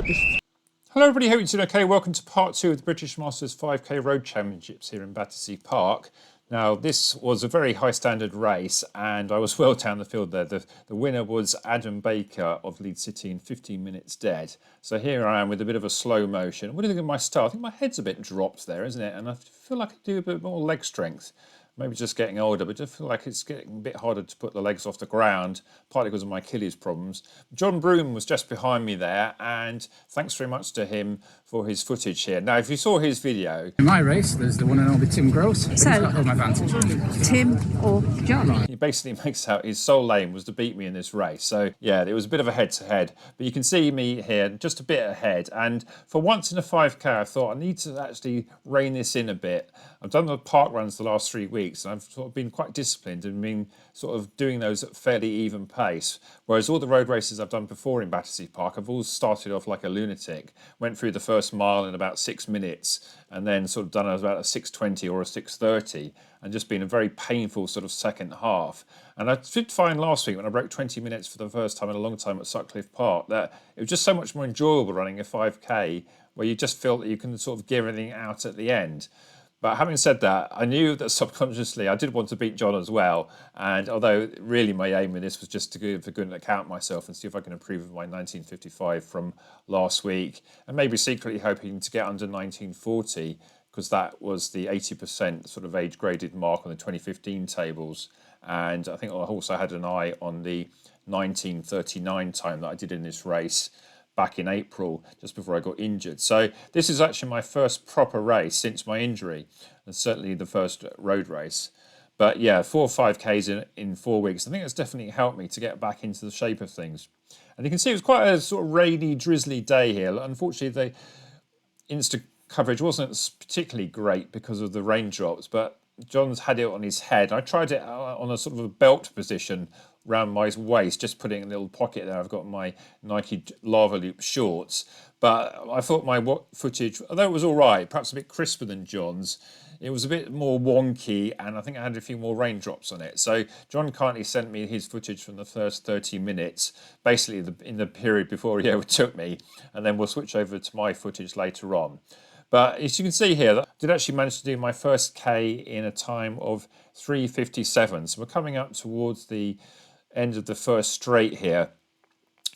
Hello everybody, hope you're doing okay. Welcome to part 2 of the British Masters 5k Road Championships here in Battersea Park. Now this was a very high standard race and I was well down the field there. The winner was Adam Baker of Leeds City in 15 minutes dead. So here I am with a bit of a slow motion. What do you think of my start? I think my head's a bit dropped there, isn't it? And I feel like I do a bit more leg strength. Maybe just getting older, but I feel like it's getting a bit harder to put the legs off the ground, partly because of my Achilles problems. John Broom was just behind me there, and thanks very much to him for his footage here. Now, if you saw his video... In my race, there's the one and only Tim Gross. So, he's got home advantage. Tim or John? He basically makes out his sole aim was to beat me in this race. So, yeah, it was a bit of a head-to-head. But you can see me here just a bit ahead. And for once in a 5k, I thought I need to actually rein this in a bit. I've done the park runs the last 3 weeks, and I've sort of been quite disciplined and been sort of doing those at fairly even pace. Whereas all the road races I've done before in Battersea Park, I've always started off like a lunatic, went through the first mile in about 6 minutes, and then sort of done about a 6:20 or a 6:30, and just been a very painful sort of second half. And I did find last week when I broke 20 minutes for the first time in a long time at Sutcliffe Park that it was just so much more enjoyable running a 5k where you just feel that you can sort of give everything out at the end. But having said that, I knew that subconsciously I did want to beat John as well. And although really my aim with this was just to give a good account of myself and see if I can improve my 1955 from last week, and maybe secretly hoping to get under 1940, because that was the 80% sort of age graded mark on the 2015 tables. And I think I also had an eye on the 1939 time that I did in this race back in April, just before I got injured. So this is actually my first proper race since my injury, and certainly the first road race. But yeah, 4 or 5Ks in 4 weeks. I think it's definitely helped me to get back into the shape of things. And you can see it was quite a sort of rainy, drizzly day here. Unfortunately, the Insta coverage wasn't particularly great because of the raindrops, but John's had it on his head. I tried it on a sort of a belt position around my waist, just putting a little pocket there. I've got my Nike Lava Loop shorts, but I thought my footage, although it was all right, perhaps a bit crisper than John's, it was a bit more wonky, and I think I had a few more raindrops on it. So John kindly sent me his footage from the first 30 minutes, basically in the period before he overtook me, and then we'll switch over to my footage later on. But as you can see here, I did actually manage to do my first K in a time of 3:57. So we're coming up towards the end of the first straight here,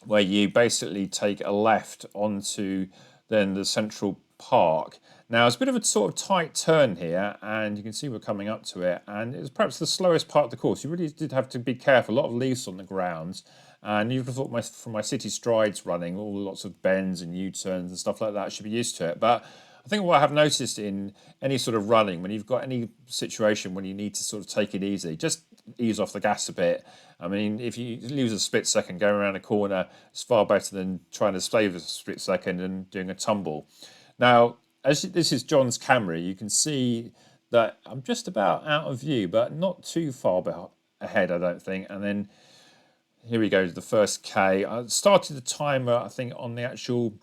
where you basically take a left onto then the central park. Now it's a bit of a sort of tight turn here, and you can see we're coming up to it, and it was perhaps the slowest part of the course. You really did have to be careful, a lot of leaves on the ground, and you'd have thought from my city strides running, all lots of bends and U-turns and stuff like that, I should be used to it. But I think what I have noticed in any sort of running, when you've got any situation when you need to sort of take it easy, just ease off the gas a bit. I mean, if you lose a split second going around a corner, it's far better than trying to save a split second and doing a tumble. Now, as this is John's camera, you can see that I'm just about out of view, but not too far ahead, I don't think. And then here we go to the first K. I started the timer, I think, on the actual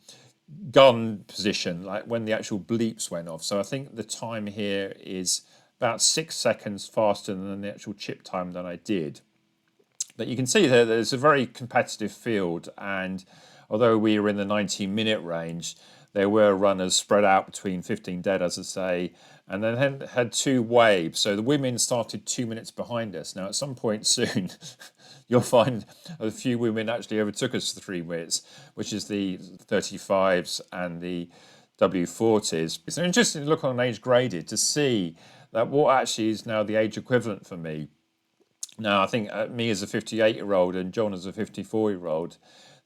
gun position, like when the actual bleeps went off. So I think the time here is about 6 seconds faster than the actual chip time that I did. But you can see there, there's a very competitive field, and although we were in the 19-minute range, there were runners spread out between 15 dead, as I say, and then had 2 waves. So the women started 2 minutes behind us. Now, at some point soon, you'll find a few women actually overtook us for 3 minutes, which is the 35s and the W40s. It's an interesting look on age graded to see that what actually is now the age equivalent for me. Now, I think me as a 58-year-old and John as a 54-year-old,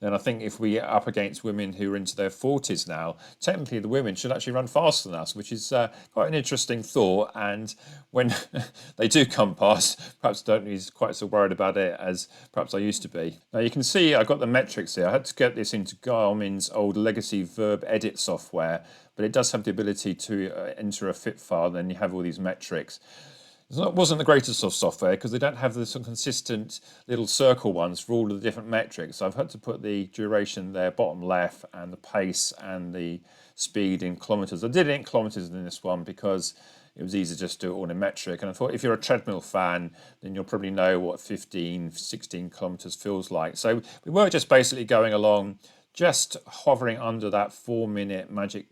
then I think if we are up against women who are into their 40s now, technically the women should actually run faster than us, which is quite an interesting thought. And when they do come past, perhaps don't be quite so worried about it as perhaps I used to be. Now you can see I've got the metrics here. I had to get this into Garmin's old legacy verb edit software, but it does have the ability to enter a fit file, then you have all these metrics. It wasn't the greatest of software because they don't have the sort of consistent little circle ones for all of the different metrics. So I've had to put the duration there, bottom left, and the pace and the speed in kilometres. I did it in kilometres in this one because it was easy just to do it all in metric. And I thought if you're a treadmill fan, then you'll probably know what 15, 16 kilometres feels like. So we were just basically going along just hovering under that 4-minute magic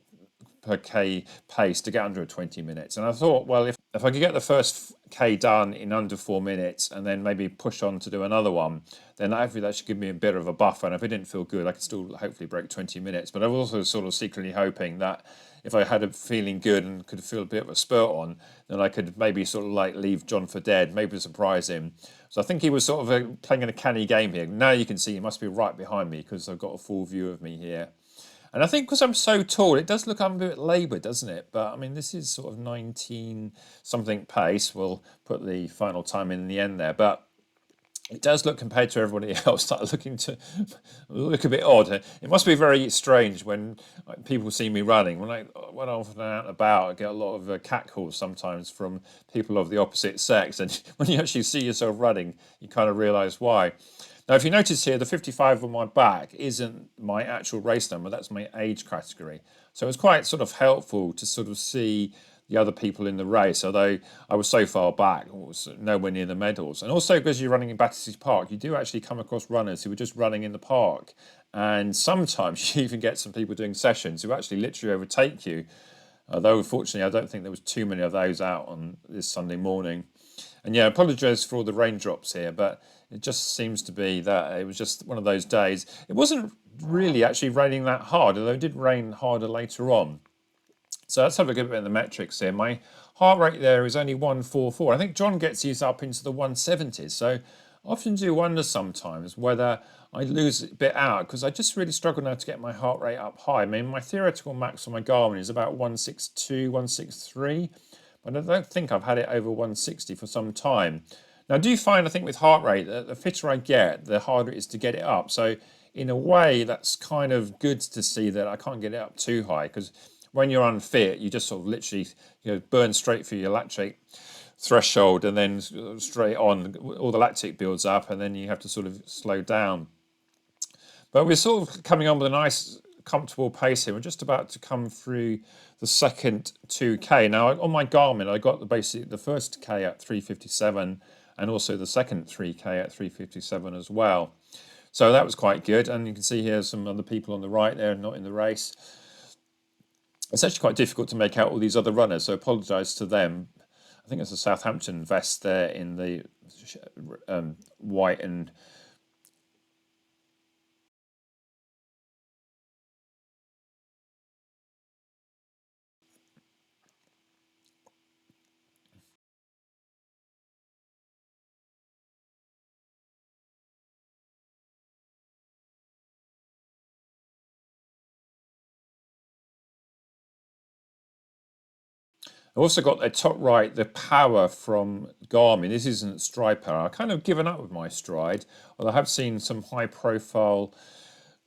per K pace to get under 20 minutes. And I thought, well, if I could get the first K done in under 4 minutes and then maybe push on to do another one, then hopefully that should give me a bit of a buffer. And if it didn't feel good, I could still hopefully break 20 minutes. But I was also sort of secretly hoping that if I had a feeling good and could feel a bit of a spurt on, then I could maybe sort of like leave John for dead, maybe surprise him. So I think he was sort of playing a canny game here. Now you can see he must be right behind me because I've got a full view of me here. And I think because I'm so tall, it does look I'm a bit laboured, doesn't it? But I mean, this is sort of 19-something pace. We'll put the final time in the end there. But it does look, compared to everybody else, start looking to look a bit odd. It must be very strange when people see me running. When I'm out and about, I get a lot of catcalls sometimes from people of the opposite sex. And when you actually see yourself running, you kind of realise why. Now, if you notice here, the 55 on my back isn't my actual race number, that's my age category. So it's quite sort of helpful to sort of see the other people in the race, although I was so far back, I was nowhere near the medals. And also because you're running in Battersea Park, you do actually come across runners who are just running in the park. And sometimes you even get some people doing sessions who actually literally overtake you. Although, unfortunately, I don't think there was too many of those out on this Sunday morning. And yeah, I apologise for all the raindrops here, but it just seems to be that it was just one of those days. It wasn't really actually raining that hard, although it did rain harder later on. So let's have a good bit of the metrics here. My heart rate there is only 144. I think John gets his up into the 170s. So I often do wonder sometimes whether I lose a bit out because I just really struggle now to get my heart rate up high. I mean, my theoretical max on my Garmin is about 162, 163. But I don't think I've had it over 160 for some time. Now, I do find, I think, with heart rate, that the fitter I get, the harder it is to get it up. So in a way, that's kind of good to see that I can't get it up too high, because when you're unfit, you just sort of literally burn straight through your lactate threshold, and then straight on, all the lactic builds up, and then you have to sort of slow down. But we're sort of coming on with a nice, comfortable pace here. We're just about to come through the second 2K. Now, on my Garmin, I got the first K at 3:57, and also the second 3K at 3:57 as well. So that was quite good. And you can see here some other people on the right there, not in the race. It's actually quite difficult to make out all these other runners, so I apologise to them. I think it's a Southampton vest there in the white and I've also got at top right the power from Garmin. This isn't stride power. I've kind of given up with my stride, although I have seen some high profile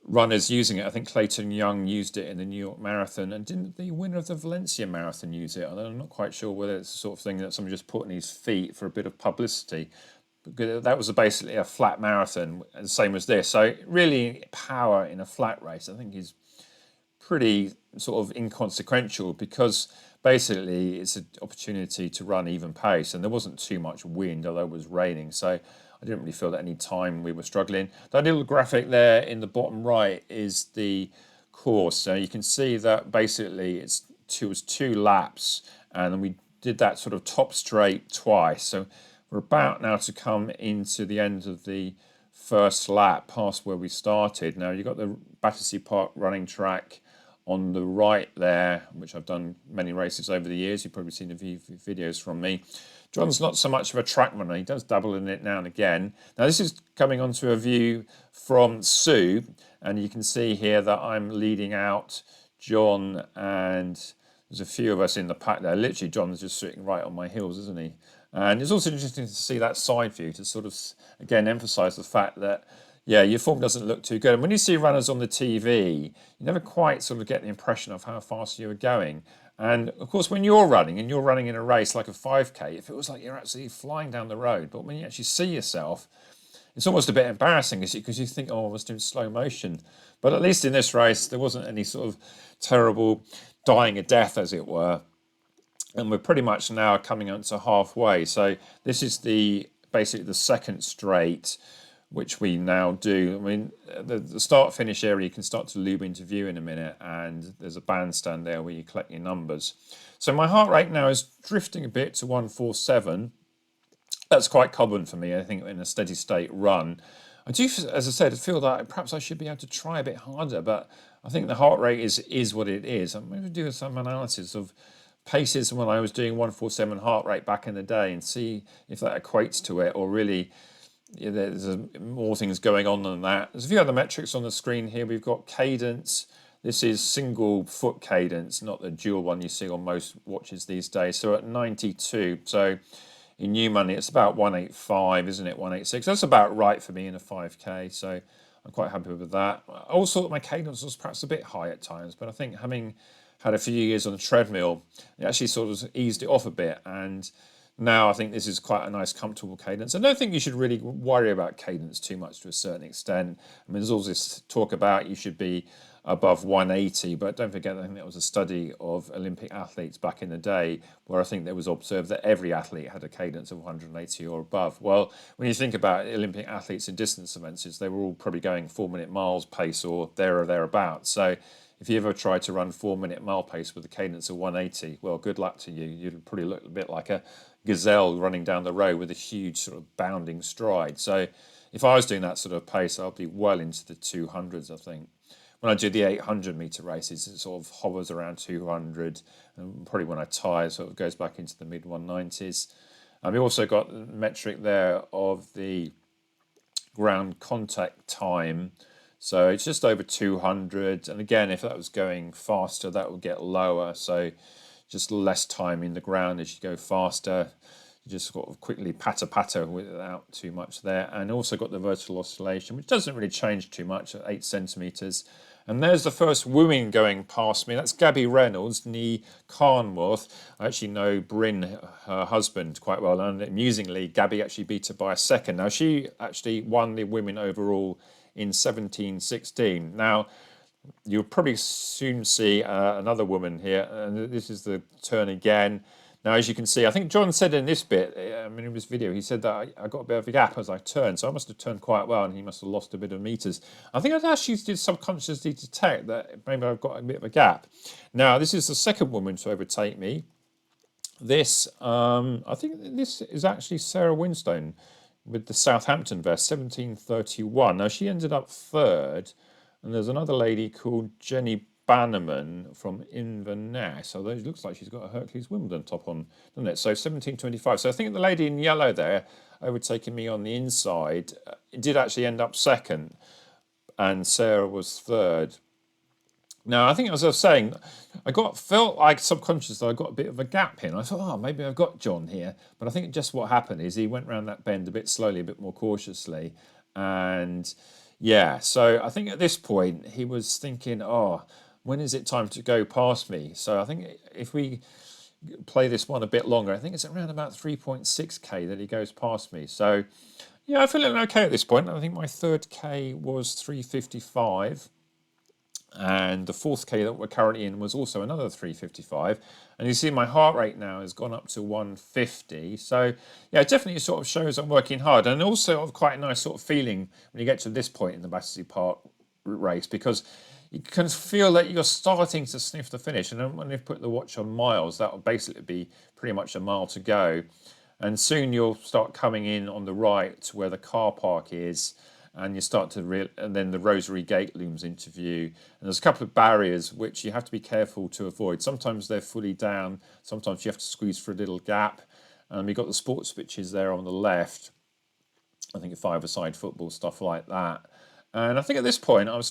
runners using it. I think Clayton Young used it in the New York Marathon, and didn't the winner of the Valencia Marathon use it? Although I'm not quite sure whether it's the sort of thing that someone just put in his feet for a bit of publicity. But that was basically a flat marathon, the same as this. So really power in a flat race, I think, is pretty sort of inconsequential, because basically it's an opportunity to run even pace, and there wasn't too much wind, although it was raining, so I didn't really feel that any time we were struggling. That little graphic there in the bottom right is the course, so you can see that basically it was 2 laps, and then we did that sort of top straight twice. So we're about now to come into the end of the first lap past where we started. Now you've got the Battersea Park running track on the right there, which I've done many races over the years. You've probably seen a few videos from me. John's not so much of a track runner. He does dabble in it now and again. Now this is coming onto a view from Sue, and you can see here that I'm leading out John, and there's a few of us in the pack there. Literally, John's just sitting right on my heels, isn't he? And it's also interesting to see that side view to sort of, again, emphasise the fact that, yeah, your form doesn't look too good. And when you see runners on the TV, you never quite sort of get the impression of how fast you are going. And of course, when you're running, and you're running in a race like a 5K, it feels like you're absolutely flying down the road. But when you actually see yourself, it's almost a bit embarrassing, because you think, oh, I was doing slow motion. But at least in this race, there wasn't any sort of terrible dying a death, as it were. And we're pretty much now coming on to halfway. So this is basically the second straight which we now do. I mean, the start-finish area, you can start to lube into view in a minute, and there's a bandstand there where you collect your numbers. So my heart rate now is drifting a bit to 147. That's quite common for me, I think, in a steady state run. I do, as I said, feel that perhaps I should be able to try a bit harder, but I think the heart rate is what it is. I'm going to do some analysis of paces when I was doing 147 heart rate back in the day and see if that equates to it, or really there's more things going on than that. There's a few other metrics on the screen here. We've got cadence. This is single foot cadence, not the dual one you see on most watches these days. So at 92, so in new money it's about 185, isn't it? 186. That's about right for me in a 5k. So I'm quite happy with that. I also thought my cadence was perhaps a bit high at times, but I think having had a few years on the treadmill, it actually sort of eased it off a bit, and now I think this is quite a nice, comfortable cadence. I don't think you should really worry about cadence too much to a certain extent. I mean, there's all this talk about you should be above 180, but don't forget, I think that was a study of Olympic athletes back in the day where I think there was observed that every athlete had a cadence of 180 or above. Well, when you think about Olympic athletes in distance events, they were all probably going 4-minute miles pace or there or thereabouts. So if you ever try to run 4-minute mile pace with a cadence of 180, well, good luck to you. You'd probably look a bit like a gazelle running down the road with a huge sort of bounding stride. So if I was doing that sort of pace, I'd be well into the 200s, I think. When I do the 800-metre races, it sort of hovers around 200, and probably when I tire, sort of goes back into the mid-190s. We also got the metric there of the ground contact time. So it's just over 200, and again, if that was going faster, that would get lower. So just less time in the ground as you go faster. You just sort of quickly patter without too much there. And also got the vertical oscillation, which doesn't really change too much at 8 centimetres. And there's the first woman going past me. That's Gabby Reynolds, nee Carnworth. I actually know Bryn, her husband, quite well. And amusingly, Gabby actually beat her by a second. Now, she actually won the women overall in 17-16. Now, you'll probably soon see another woman here, and this is the turn again. Now, as you can see, I think John said in this bit, in his video, he said that I got a bit of a gap as I turned, so I must have turned quite well, and he must have lost a bit of meters. I think I actually did subconsciously detect that maybe I've got a bit of a gap. Now, this is the second woman to overtake me. This, I think this is actually Sarah Winstone with the Southampton vest, 1731. Now, she ended up third, and there's another lady called Jenny Bannerman from Inverness. So it looks like she's got a Hercules Wimbledon top on, doesn't it? So 1725. So I think the lady in yellow there, overtaking me on the inside, did actually end up second, and Sarah was third. Now, I think, as I was saying, felt like subconsciously I got a bit of a gap here. And I thought, oh, maybe I've got John here. But I think just what happened is he went around that bend a bit slowly, a bit more cautiously. And yeah, so I think at this point he was thinking, oh, when is it time to go past me? So I think if we play this one a bit longer, I think it's around about 3.6k that he goes past me. So yeah, I'm feeling okay at this point. I think my third K was 3:55. And the fourth K that we're currently in was also another 3:55. And you see my heart rate now has gone up to 150. So yeah, it definitely sort of shows I'm working hard. And also quite a nice sort of feeling when you get to this point in the Battersea Park race, because you can feel that you're starting to sniff the finish. And then when you put the watch on miles, that will basically be pretty much a mile to go. And soon you'll start coming in on the right to where the car park is, and you start to and then the Rosary Gate looms into view. And there's a couple of barriers which you have to be careful to avoid. Sometimes they're fully down, sometimes you have to squeeze for a little gap. And we've got the sports pitches there on the left. I think a five-a-side football, stuff like that. And I think at this point I was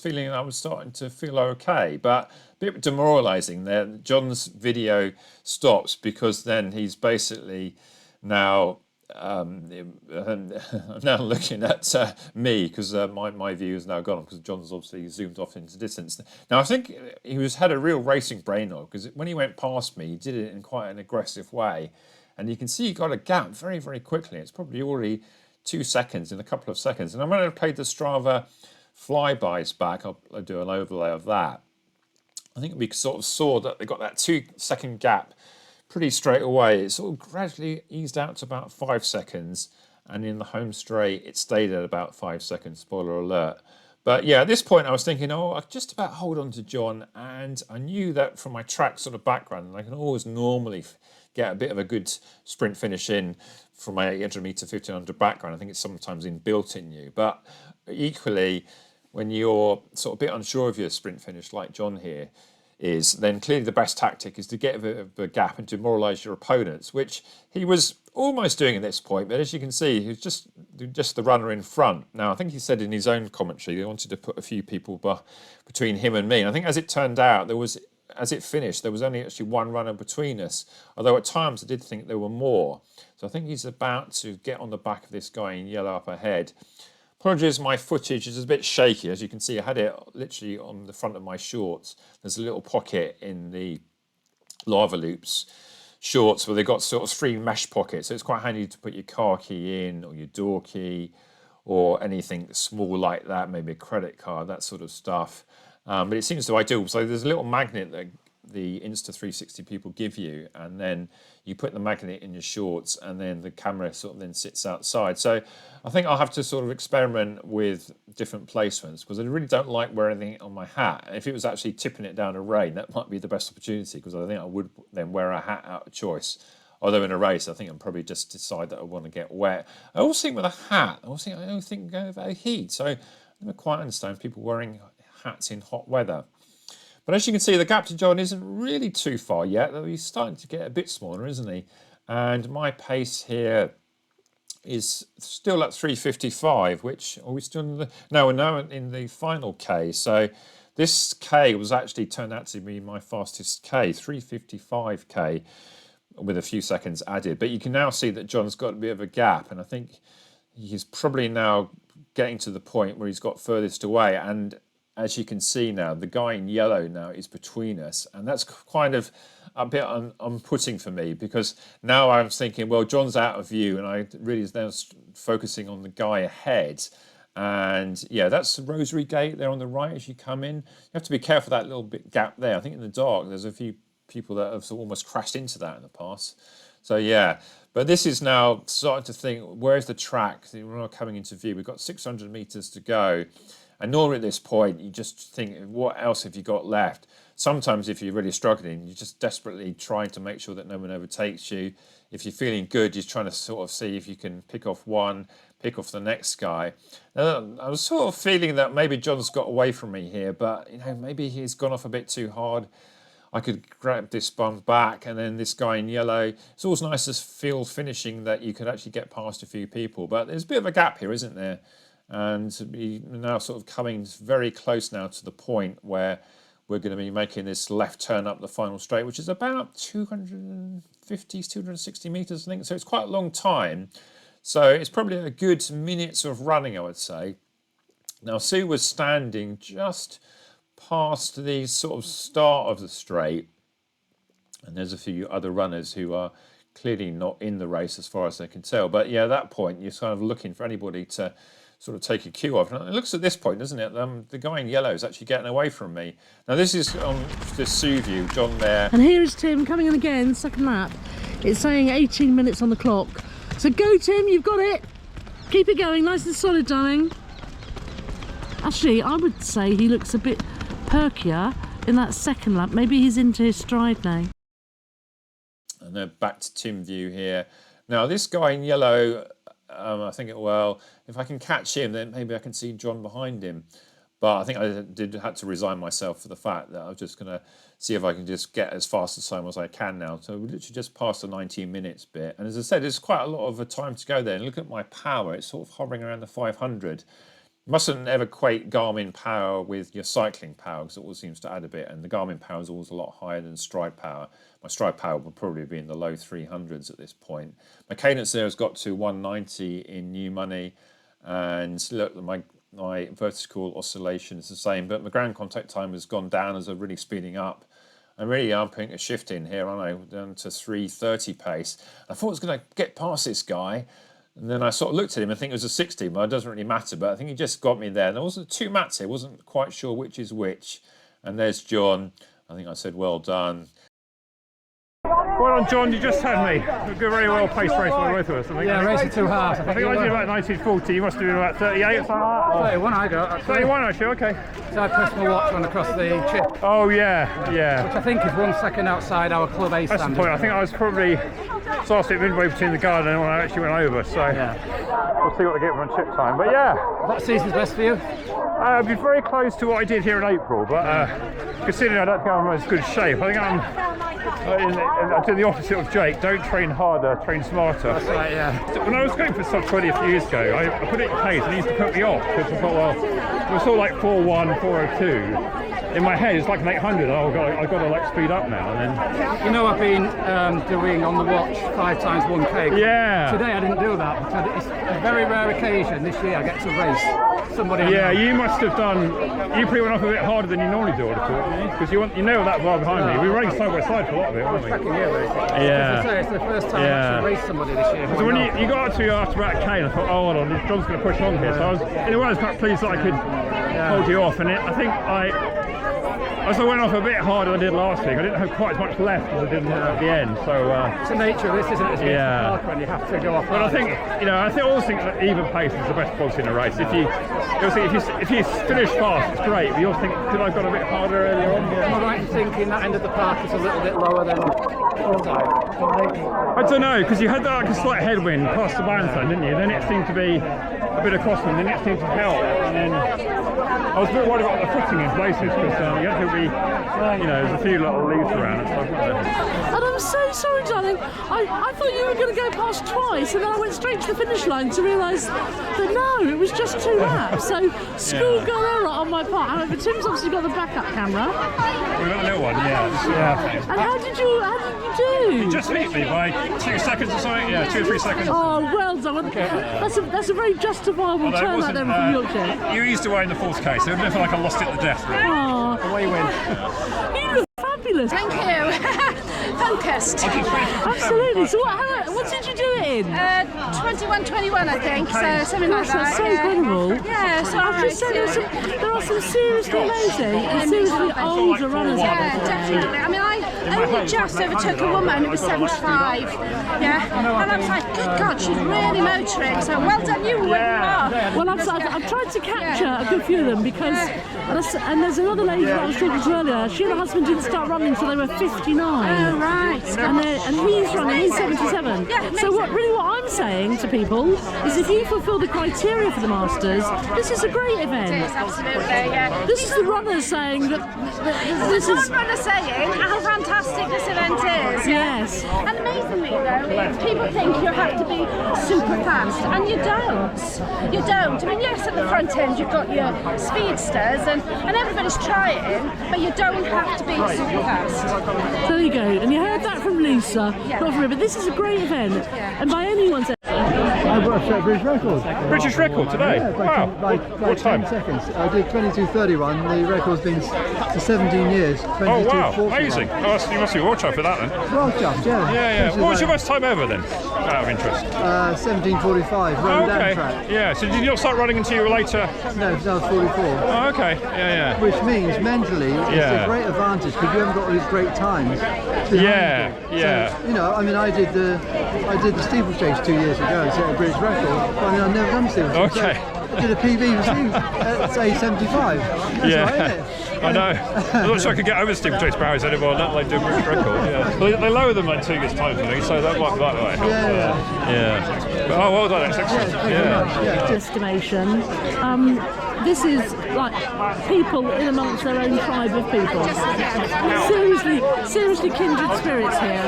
starting to feel okay, but a bit demoralising there. John's video stops because then he's basically now I'm now looking at me, because my view is now gone, because John's obviously zoomed off into distance. Now I think he had a real racing brain on, because when he went past me, he did it in quite an aggressive way, and you can see he got a gap very, very quickly. It's probably already 2 seconds in a couple of seconds. And I'm going to play the Strava flybys back. I'll do an overlay of that. I think we sort of saw that they got that 2-second gap pretty straight away. It sort of gradually eased out to about 5 seconds, and in the home straight it stayed at about 5 seconds, spoiler alert. But yeah, at this point I was thinking, oh, I just about hold on to John, and I knew that from my track sort of background, I can always normally get a bit of a good sprint finish in from my 800 meter 1500 background. I think it's sometimes inbuilt in you, but equally, when you're sort of a bit unsure of your sprint finish like John here is, then clearly the best tactic is to get a bit of a gap and demoralise your opponents, which he was almost doing at this point. But as you can see, he was just the runner in front. Now, I think he said in his own commentary he wanted to put a few people between him and me. And I think as it turned out, as it finished, there was only actually one runner between us, although at times I did think there were more. So I think he's about to get on the back of this guy in yellow up ahead. Apologies, my footage is a bit shaky. As you can see, I had it literally on the front of my shorts. There's a little pocket in the Lava Loops shorts where they've got sort of 3 mesh pockets. So it's quite handy to put your car key in, or your door key, or anything small like that, maybe a credit card, that sort of stuff. But it seems to be ideal. So there's a little magnet that the Insta360 people give you, and then you put the magnet in your shorts, and then the camera sort of then sits outside. So I think I'll have to sort of experiment with different placements, because I really don't like wearing anything on my hat. If it was actually tipping it down to rain, that might be the best opportunity, because I think I would then wear a hat out of choice. Although in a race, I think I'm probably just decide that I want to get wet. I always think with a hat, I always think go about heat. So I never quite understand people wearing hats in hot weather. But as you can see, the gap to John isn't really too far yet, though he's starting to get a bit smaller, isn't he? And my pace here is still at 3:55, which are we still in the... No, we're now in the final K. So this K was actually turned out to be my fastest K, 3:55 K, with a few seconds added. But you can now see that John's got a bit of a gap, and I think he's probably now getting to the point where he's got furthest away. And as you can see now, the guy in yellow now is between us, and that's kind of a bit unputting for me, because now I was thinking, well, John's out of view, and I really is now focusing on the guy ahead. And yeah, that's the Rosary Gate there on the right as you come in. You have to be careful of that little bit gap there. I think in the dark, there's a few people that have almost crashed into that in the past. So yeah, but this is now starting to think, where's the track? We're not coming into view. We've got 600 meters to go. And normally at this point, you just think, what else have you got left? Sometimes if you're really struggling, you're just desperately trying to make sure that no one overtakes you. If you're feeling good, you're trying to sort of see if you can pick off one, pick off the next guy. Now, I was sort of feeling that maybe John's got away from me here, but maybe he's gone off a bit too hard. I could grab this bump back, and then this guy in yellow. It's always nice to feel finishing that you could actually get past a few people, but there's a bit of a gap here, isn't there? And we're now sort of coming very close now to the point where we're going to be making this left turn up the final straight, which is about 250, 260 meters, I think. So it's quite a long time. So it's probably a good minutes of running, I would say. Now, Sue was standing just past the sort of start of the straight, and there's a few other runners who are clearly not in the race as far as I can tell. But yeah, at that point, you're kind of looking for anybody to sort of take a cue off. And it looks at this point, doesn't it? The guy in yellow is actually getting away from me. Now this is on the Sue view, John there. And here is Tim coming in again, second lap. It's saying 18 minutes on the clock. So go Tim, you've got it. Keep it going, nice and solid, darling. Actually, I would say he looks a bit perkier in that second lap. Maybe he's into his stride now. And then back to Tim view here. Now this guy in yellow, I think, well, if I can catch him, then maybe I can see John behind him. But I think I had to resign myself for the fact that I was just going to see if I can just get as fast as I can now. So we literally just passed the 19 minutes bit. And as I said, there's quite a lot of time to go there. And look at my power. It's sort of hovering around the 500. You mustn't ever equate Garmin power with your cycling power, because it always seems to add a bit. And the Garmin power is always a lot higher than stride power. My stride power would probably be in the low 300s at this point. My cadence there has got to 190 in new money. And look, my vertical oscillation is the same, but my ground contact time has gone down as I'm really speeding up. I'm really putting a shift in here, aren't I? Down to 330 pace. I thought I was going to get past this guy, and then I sort of looked at him and think it was a 60, but it doesn't really matter. But I think he just got me there. And there wasn't two mats here, wasn't quite sure which is which. And there's John. I think I said well done. Well done, John, you just had me. A good, very well paced race by both of us. I think. Yeah, race of 2 halves. I think I did about 1940, you must have been about 38 or something like that. 31 I got, actually. 31 actually, okay. So I pressed my watch on across the chip, Oh yeah, yeah. which I think is 1 second outside our Club A That's the standard. point. I think I was probably started midway between the Garner and when I actually went over, so we'll see what I get on chip time. But yeah, What season's best for you? I'd be very close to what I did here in April, but considering I don't think I'm in as good shape, I think I'm doing the opposite of Jake. Don't train harder, train smarter. That's right, yeah. When I was going for sub 20 a few years ago, I put it in pace and it used to put me off because I thought, well, it was sort of like 4:1, 4:02. In my head, it's like an 800. Oh, I've got to like speed up now. And then, You know, I've been doing on the watch 5 times 1K. yeah. Today I didn't do that, but it's a very rare occasion this year I get to race somebody. I Yeah, know. you must have done. You probably went off a bit harder than you normally do, I'd have thought, because you know that bar behind me. We were running side by side for a lot of it, weren't we? Second year basically. Yeah. As I say, it's the first time Yeah. I've actually raced somebody this year. So when you got up to after about K, I thought, oh, hold on, John's going to push on here. So I was, in a way, I was quite pleased that I could hold you off. And I think as I went off a bit harder than I did last week, I didn't have quite as much left as I did at the end. So it's the nature of this, isn't it? It's Yeah. park when you have to go off. but I think, I always think that even pace is the best quality in a race. If you finish fast, it's great. But you also think, could I have gone a bit harder earlier on? Am I right in thinking that end of the park is a little bit lower than I don't know, because you had that like a slight headwind past the bandstand, didn't you? Then it seemed to be a bit of crosswind, then it seemed to help, and then I was a bit worried about the footing in places because you had to be, there's a few little leaves around and stuff, wasn't there? And I'm so sorry, darling. I thought you were going to go past twice, and then I went straight to the finish line to realise that no, it was just 2 laps. So schoolgirl error on my part. However, Tim's obviously got the backup camera. We got a little one, yeah. And how did you do? Just beat me by 2 seconds or something, 2 or 3 seconds. Oh, well done. That's a very justifiable Although it turn out there from Yorkshire. You eased away in the fourth case, so it didn't feel like I lost it to death. Really. Oh, away win? you look fabulous. Thank you. Focused. Absolutely. So what did you do it in? 21, I think. So something like Gosh, that. that's so yeah. incredible. Yeah, so I've just said there are some seriously amazing and seriously older runners out Yeah, there. definitely. I mean, I only just overtook a woman who was 75. Yeah, and I was like, good God, she's really motoring. So well done, you were where you are. Well, I've tried to capture a good few of them because, and there's another lady that I was talking to earlier. She and her husband didn't start running until they were 59. Oh, right. And he's running, he's 77. Yeah, So what I'm saying to people is if you fulfil the criteria for the Masters, this is a great It event. is, absolutely, yeah. This is the runners saying that this is... One runner saying how fantastic this event is. Yes. And amazingly though, people think you have to be super fast, and you don't. You don't. I mean, yes, at the front end you've got your speedsters, and everybody's trying, but you don't have to be super fast. There you go. And you heard that from Lisa, not from me, but this is a great event. And by anyone's... I've got a set British record. British record today? Wow. What time? 10 seconds. I did 22:31. The record's been for 17 years. Oh wow, 22:41. amazing. Oh, you must be watch out for that then. Well jumped, yeah. Yeah. This What was is your best time ever then? Out of interest. 17:45, road and track. Yeah, so did you not start running until you were later? No, because I was 44. Oh, okay. Yeah. Which means mentally it's Yeah. a great advantage because you haven't got all these great times. behind Yeah, you. yeah. So, I mean, I did the steeplechase 2 years ago and set a British record. But, I mean, I've never done steeplechase. Okay. So I did a PB at say 75. That's Yeah. right, isn't it? I know. I'm not sure I could get over steeplechase barriers anymore, not like doing British record. Yeah. They lower them like 2 years time, I think, so that might help. Yeah. But, oh, well done, that's excellent. Yeah. estimation. This is like people in amongst their own tribe of people. Seriously kindred spirits here.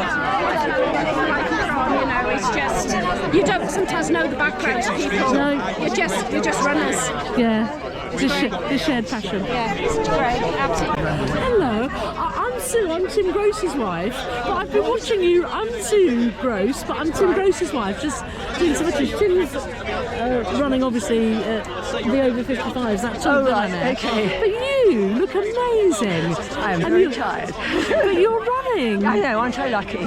You know, it's just you don't sometimes know the background to people. No. You're just runners. Yeah, just shared passion. Yeah, it's great, absolutely. Hello, I'm Sue. I'm Tim Gross's wife. But I've been watching you. I'm Sue Gross, but I'm Tim Gross's wife. Just doing some footage. Tim's running, obviously, the over 55s. That's all right. Okay. But you look amazing. I am very tired. But you're running. I know, aren't I lucky?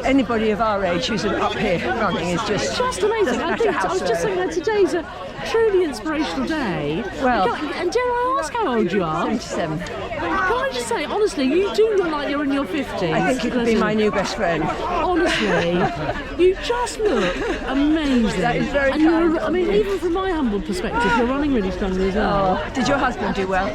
Anybody of our age who's up here running is just Amazing. doesn't I matter how was just slow. saying that today's a truly inspirational day. Well- and dare I ask how old you are? 77. Can I just say, honestly, you do look like you're in your 50s. I think you could be my new best friend. Honestly, you just look amazing. That is very and kind. I mean, even from my humble perspective, you're running really strongly as well. Oh, did your husband do well?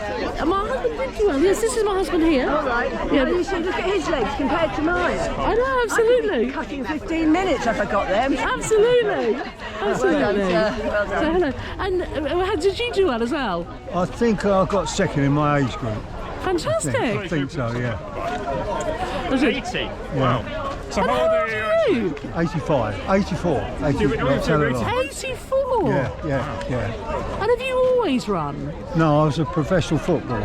My husband did do well. Yes, this is my husband here. All right. Yeah, Well, you should look at his legs compared to mine. I know, absolutely. Cutting 15 minutes if I got them. Absolutely. Absolutely. Well done, sir. Well done. So hello. And how did you do well as well? I think I got second in my age group. Fantastic. I think so, yeah. Was it? 80. Wow. So And how how old old are you? are you? 85, 84, 84. 84. Yeah. And have you always run? No, I was a professional footballer.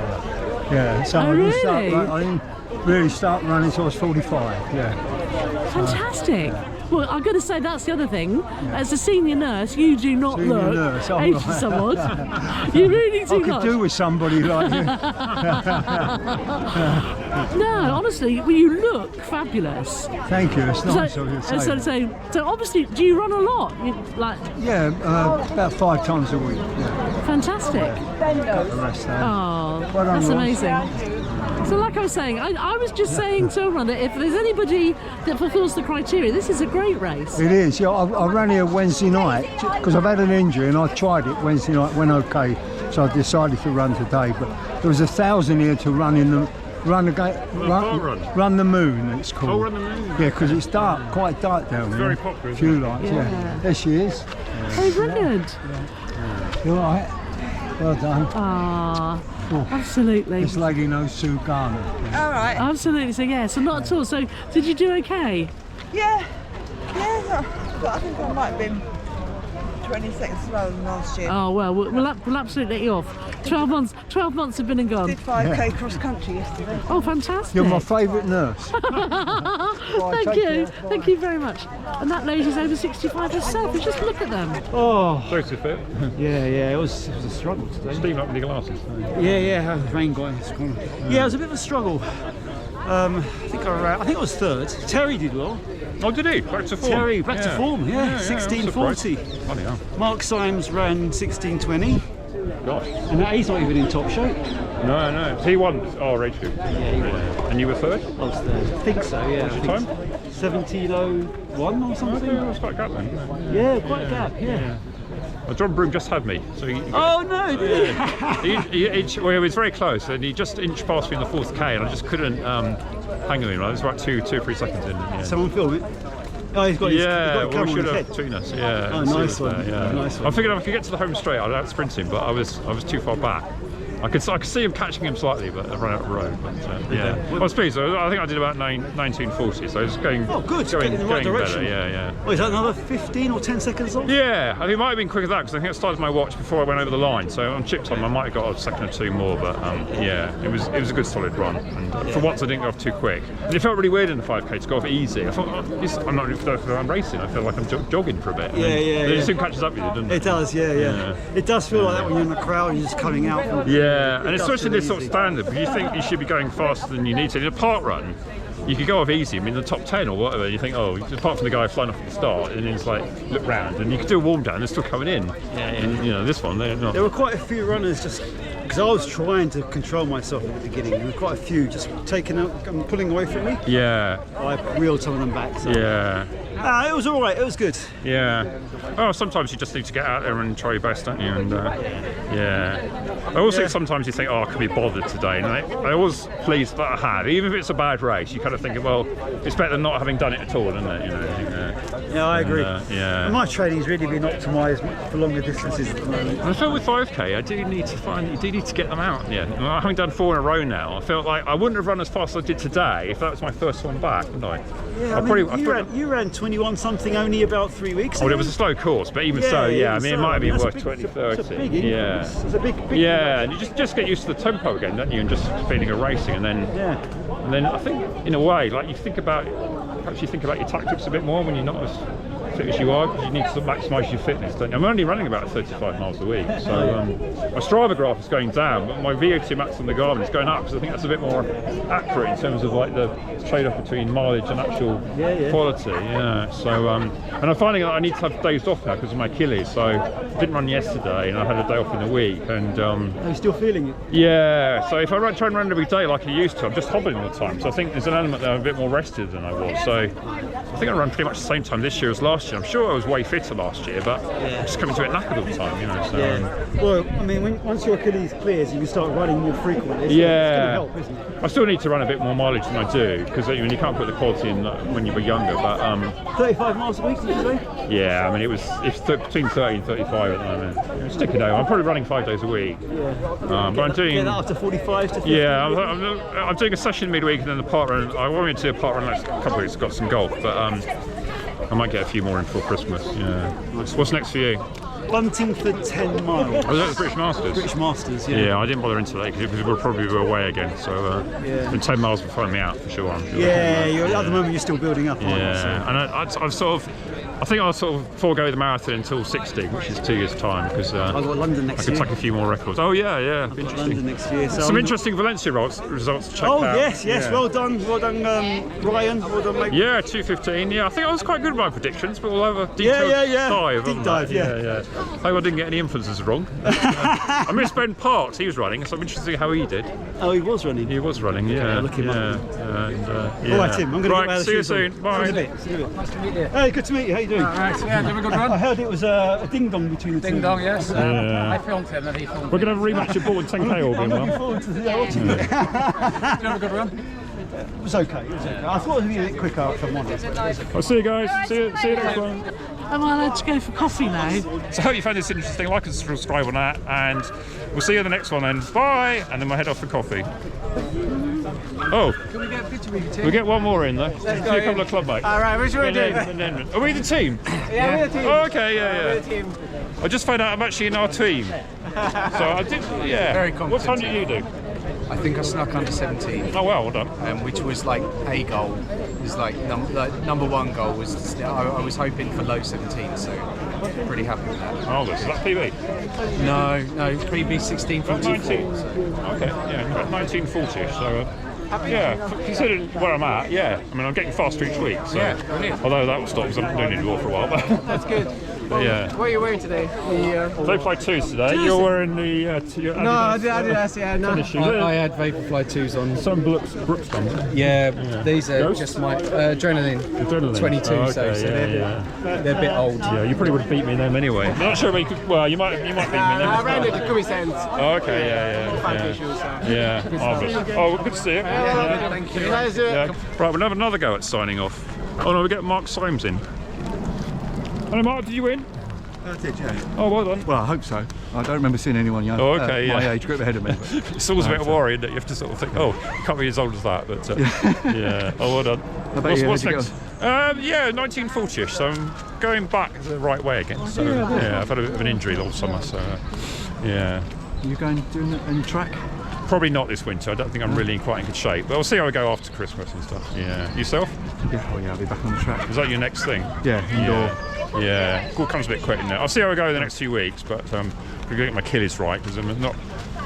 Yeah, so Oh, I didn't start. really? I didn't really start running until I was 45. Yeah. Fantastic. Well, I've got to say that's the other thing. As a senior nurse, you do not Senior look nurse, oh, 80 right. somewhat. You really I do could not. do with somebody like you. No, honestly, well, you look fabulous. Thank you. It's nice of you to say that. So obviously, do you run a lot? Yeah, about 5 times a week. Yeah. Fantastic. The rest day. Oh, Well done, that's Ross. amazing. So like I was saying, I was just saying to everyone that if there's anybody that fulfills the criteria, this is a great race. It is. Yeah, I ran here Wednesday night because I've had an injury and I tried it Wednesday night, went okay, so I decided to run today. But there was 1,000 here to run in the run the moon. It's called. Oh, Run the Moon. Yeah, because it's dark, quite dark down there. very popular, isn't Few it? lights. Yeah. There she is. Oh, brilliant. You all right? Well done. Ah, absolutely. This lady knows Sue Garner. All right. Absolutely. So yeah, so not at all. So did you do okay? Yeah, but I think I might have been 20 seconds slower than last year. Oh well, we'll absolutely let you off. 12 months have been and gone. Did 5k cross country yesterday. Oh, fantastic. You're my favourite nurse. Thank you very much. And that lady's over 65 herself. But just look at them. Oh, Joseph, it. yeah, it was a struggle today. Steam up with your glasses. Yeah, rain got in this corner. Yeah, it was a bit of a struggle. I think I was third. Terry did well. Oh, did he? Back to form. Terry, back to form, yeah, I'm 16:40. surprised. Bloody hell. Mark Symes ran 16:20. Gosh. And he's not even in top shape. No. He won our age group. Yeah, he won. And you were third? I was third. I think so, yeah. What's your time? 17:01 or something. It was quite a gap then. Yeah, quite a gap, yeah. Well, John Broom just had me, so he Oh no, did he? well, it was very close, and he just inched past me in the 4th K, and I just couldn't hang with him. It was about 2 or 3 seconds in. Yeah. Someone film it? Oh, he's got his, Yeah, he's got well, a we camera should on his have head. between us. Yeah. Oh, so nice it was one. there, yeah. Nice one. I figured if I could get to the home straight, I'd out sprint him, but I was too far back. I could see him catching him slightly, but I ran out of road. But yeah, I was pleased. I think I did about 19:40, so it's going. Oh, good. Going In the right direction. Better. Yeah. Oh, is that another 15 or 10 seconds off? Yeah, I think it might have been quicker than that because I think I started my watch before I went over the line. So on chip time, I might have got a second or two more, but yeah, it was a good solid run. And for once, I didn't go off too quick. And it felt really weird in the 5K to go off easy. I thought, I'm not even I'm racing. I feel like I'm jogging for a bit. Yeah. It soon catches up with you, doesn't it? It does, yeah. It does feel like that when you're in the crowd, you're just coming out. Yeah, and It does especially feel this sort of easy. standard, but you think you should be going faster than you need to. In a park run, you could go off easy. I mean, the top 10 or whatever, you think, oh, apart from the guy flying off at the start, and then it's like, look round, and you could do a warm down, they're still coming in. And, you know, this one, they're not. There were quite a few runners just because I was trying to control myself at the beginning. There were quite a few just taking out and pulling away from me. Yeah, I reeled some of them back. So. yeah. It was all right. It was good. Yeah. Oh, sometimes you just need to get out there and try your best, don't you? And yeah. I also think sometimes you think, oh, I could be bothered today. And I was pleased that I had. Even if it's a bad race, you kind of think, well, it's better than not having done it at all, isn't it? You know. Yeah, I agree. Yeah. And my training's really been optimised for longer distances at the moment. I felt with 5K, you do need to get them out. Yeah, having done 4 in a row now, I felt like I wouldn't have run as fast as I did today if that was my first one back, wouldn't I? Yeah, you ran 21 something only about 3 weeks ago. Oh, it was a slow course, but even so, yeah. I mean, it might have been worth 20, 30. It's a big increase. It's a big yeah, and you just get used to the tempo again, don't you? And just feeling of racing, and then I think in a way, like perhaps you think about your tactics a bit more when you're not as fit as you are, because you need to maximise your fitness, don't you? I'm only running about 35 miles a week, so my Strava graph is going down, but my VO2 max on the Garmin is going up, because I think that's a bit more accurate in terms of like the trade-off between mileage and actual quality. Yeah. So and I'm finding that I need to have days off now because of my Achilles. So I didn't run yesterday, and I had a day off in the week. And are you still feeling it? Yeah. So if I try and run every day like I used to, I'm just hobbling all the time. So I think there's an element that I'm a bit more rested than I was. So I think I run pretty much the same time this year as last year. I'm sure I was way fitter last year, but I'm just coming to it knackered all the time, you know. So, well, I mean, once your Achilles clears, you can start running more frequently. So it's going to help, isn't it? I still need to run a bit more mileage than I do, because you can't put the quality in when you were younger. But 35 miles a week, did you say? Yeah, I mean it's between 30 and 35 at the moment. It's sticking over. I'm probably running 5 days a week. But I'm doing. Get that up to 45 to 50. Yeah, I'm doing a session midweek and then the park run. I wanted to do a park run next couple of weeks. Got some golf, but I might get a few more in for Christmas. Yeah. What's next for you? Bunting for 10 miles. Oh, that's the British Masters? British Masters, yeah. Yeah, I didn't bother in today because we'll probably be away again. So 10 miles will find me out for sure. I'm sure. Yeah, at the moment you're still building up. Yeah, and I think I'll sort of forego the marathon until 60, which is 2 years' time, because I've got London next year. I year. can take a few more records. Oh yeah, I've got London next year. So some interesting Valencia results to check out. Oh yes, yeah. well done, Ryan, well done, mate. Yeah, 2:15. Yeah, I think I was quite good with my predictions, but we'll have a detailed dive. Deep dive, yeah. Hope I didn't get any influences wrong. I missed Ben Parks. He was running, so I'm interested to see how he did. Oh, he was running. He was running. Yeah. I'll look him up. All right, Tim. I'm going to see you soon. Bye. See you in a bit. Nice to meet you. Hey, good to meet you. How you doing? Have a good run. I heard it was a ding dong between the two. Ding dong, yes. I filmed him and he filmed me. We're going to have a rematch of Ball and 10K all being well. I'm looking forward to watching it. Did you have a good run? It was okay. I thought it would be a bit quicker if I'm honest. I'll see you guys. See you next one. Am I allowed to go for coffee now? So I hope you found this interesting. Like and subscribe on that, and we'll see you in the next one then. Bye! And then we'll head off for coffee. Oh, can we get a picture with you, Tim? We'll get one more in though. Let's do a couple of club mates. Alright, which one do? Are we the team? Yeah, we're the team. Oh, okay, yeah. We're the team. I just found out I'm actually in our team. So I did, Very confident. What time did you do? I think I snuck under 17. Oh well done. Which was like a goal. It was like number one goal was. I was hoping for low 17, so pretty happy with that. Oh, is that PB? No, PB 16:44. So. Okay, yeah, 1940. So. Yeah, considering where I'm at, I mean, I'm getting faster each week. So. Yeah, brilliant. Although that will stop because I'm doing it for a while. But that's good. Well, yeah. What are you wearing today? Vaporfly 2s today. You're wearing the no, Adidas, yeah, no. I had Vaporfly 2s on. Some Brooks ones. Yeah, these are just my Adrenaline 22, okay, so they're a bit old. Yeah, you probably would have beat me in them anyway. I'm not sure, but you might beat me in them. I ran it to Gummy Sands. Oh, okay, yeah. Marvellous. Oh, good to see you. Thank you. Yeah. Right, we'll have another go at signing off. Oh no, we get Mark Symes in. Hello Mark, did you win? I did, yeah. Oh, well done. Well, I hope so. I don't remember seeing anyone young. Oh, okay, my age group ahead of me. It's always a bit worrying that you have to sort of think, oh, you can't be as old as that, but yeah. Oh, well done. What's next? 1940ish, so I'm going back the right way again. So I've had a bit of an injury all summer, so yeah. You going doing it in track? Probably not this winter. I don't think I'm really quite in good shape. But we'll see how I go after Christmas and stuff. Yeah. Yourself? Yeah, I'll be back on the track. Is that your next thing? Yeah, indoor. Yeah. All comes a bit quick in there. I'll see how I go in the next few weeks, but I'm going to get my Achilles right because I'm not.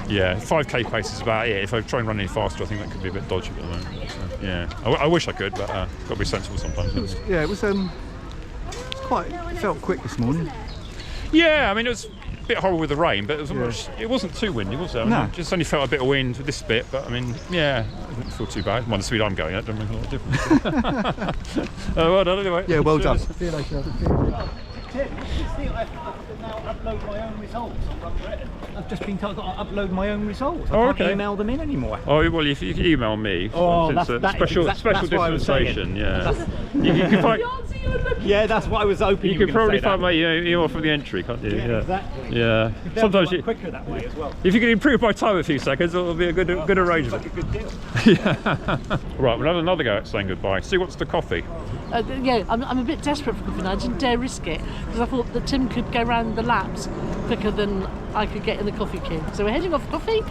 Yeah, 5k pace is about it. If I try and run any faster, I think that could be a bit dodgy at the moment. So, yeah, I wish I could, but got to be sensible sometimes. It was quite. It felt quick this morning. Yeah, I mean it was a bit horrible with the rain, but it wasn't too windy, was it? I mean, it just only felt a bit of wind with this bit, but I mean, it didn't feel too bad. Well, the speed I'm going at doesn't make a lot of difference. Well done anyway. Yeah, well done. See you later. I've upload my own results. I've just been told that I upload my own results. I can't email them in anymore. Oh well, if you can email me, that's special dispensation. You can find. Yeah, that's what I was hoping. You could probably find my email from the entry, can't you? Yeah, exactly. Yeah. Sometimes quicker that way as well. If you can improve my time a few seconds, it'll be a good arrangement. Like a good deal. Yeah. Right, we'll have another go at saying goodbye. See what's the coffee. I'm a bit desperate for coffee now. I didn't dare risk it because I thought that Tim could go round the laps quicker than I could get in the coffee queue. So we're heading off for coffee.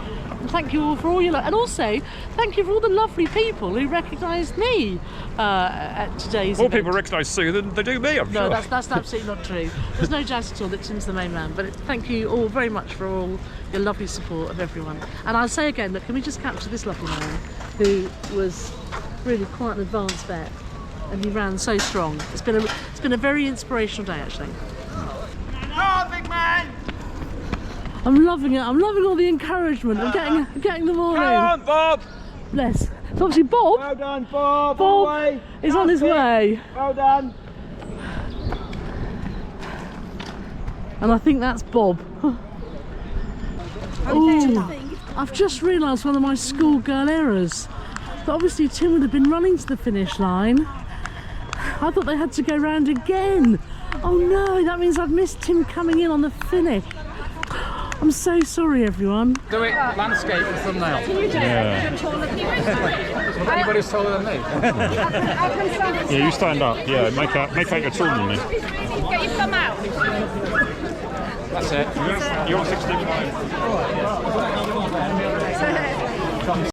And thank you all for all your love. And also, thank you for all the lovely people who recognised me at today's More event. people recognise Sue than they do me, I'm No, sure. that's absolutely not true. There's no Jazz at all, that Tim's the main man. But thank you all very much for all your lovely support of everyone. And I'll say again, look, can we just capture this lovely man who was really quite an advanced vet, and he ran so strong. It's been a very inspirational day, actually. Oh, big man! I'm loving it. I'm loving all the encouragement. I'm getting them all in. Come on, Bob! Bless. So obviously Bob. Well done, Bob. Bob is on his way. Well done. And I think that's Bob. Ooh, I've just realised one of my schoolgirl errors. But obviously Tim would have been running to the finish line. I thought they had to go round again. Oh no, that means I've missed Tim coming in on the finish. I'm so sorry, everyone. Do it landscape for thumbnail. Yeah. Anybody's taller than me. Yeah, you stand up. Yeah, make out you're taller than me. Get your thumb out. That's it. You're on 65.